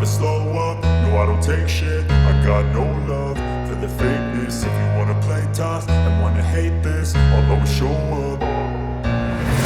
slow up, no I don't take shit. I got no love for the fakeness. If you wanna play tough and wanna hate this, I'll always show up.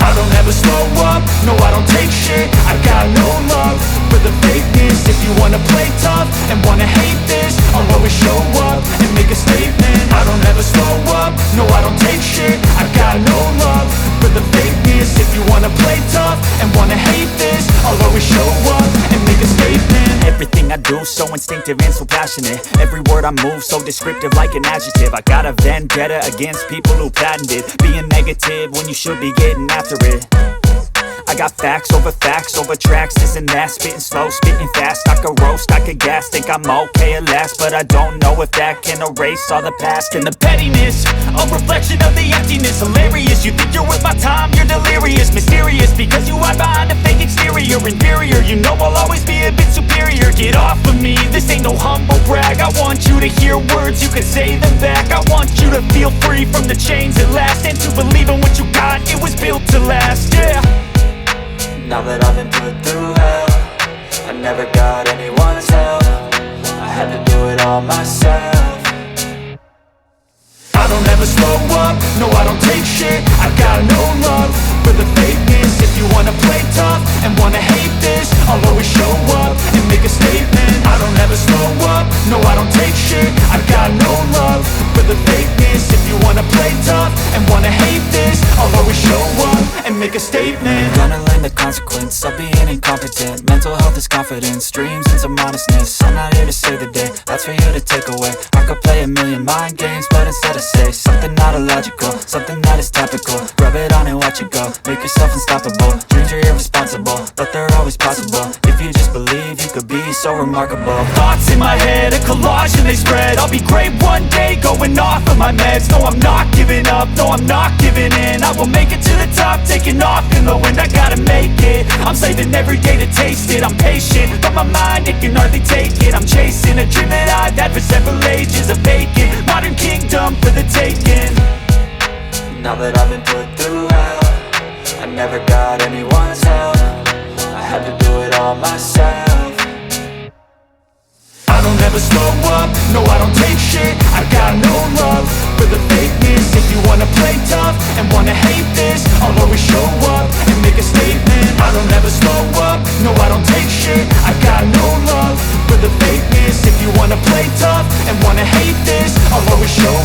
I don't ever slow up, no I don't take shit. I got no love for the fakeness. If you wanna play tough and wanna hate this, I'll always show up and make a statement. I don't ever slow up, no I don't take shit. I got no love for the fakeness. If you wanna play tough and wanna hate this, I'll always show up and make a statement. Everything I do so instinctive and so passionate. Every word I move so descriptive like an adjective. I got a vendetta against people who patented being negative when you should be getting after it. I got facts over tracks, this and that. Spitting slow, spitting fast, I could roast, I could gas. Think I'm okay at last, but I don't know if that can erase all the past. And the pettiness, a reflection of the emptiness. Hilarious, you think you're worth my time, you're delirious. Mysterious, because you hide behind a fake exterior. Inferior, you know I'll always be a bit superior. Get off of me, this ain't no humble brag. I want you to hear words, you can say them back. I want you to feel free from the chains at last, and to believe in what you got, it was built to last, yeah. Now that I've been put through hell, I never got anyone's help. I had to do it all myself. I don't ever slow up, no I don't take shit. I got no love for the fakeness. If you wanna play tough and wanna hate this, I'll always show up and make a statement. I don't ever slow up, no I don't take shit. I got no love for the fakeness. If you wanna play tough and wanna hate this, I'll always show up and make a statement. Gonna learn the consequence of being incompetent. Mental health is confidence, dreams and some modestness. I'm not here to save the day, that's for you to take away. I could play a million mind games, but instead I say something not illogical, something that is topical. Rub it on and watch it go, make yourself unstoppable. Dreams are irresponsible, but they're always possible. If you just believe, you could be so remarkable. Thoughts in my head, a collage and they spread. I'll be great one day, going off of my meds. No, I'm not giving up, no, I'm not giving in. I will make it to the top, taking off in the wind. I gotta make it, I'm saving every day to taste it. I'm patient, but my mind, it can hardly take it. I'm chasing a dream that I've had for several ages. A vacant, modern kingdom for the taking. Now that I've been put through hell, I never got anyone's help. I had to do it all myself. I don't ever slow up, no I don't take shit. I got no love for the fakeness. If you wanna play tough and wanna hate this, I'll always show up and make a statement. I don't ever slow up, no I don't take shit. I got no love for the fakeness. If you wanna play tough and wanna hate this, I'll always show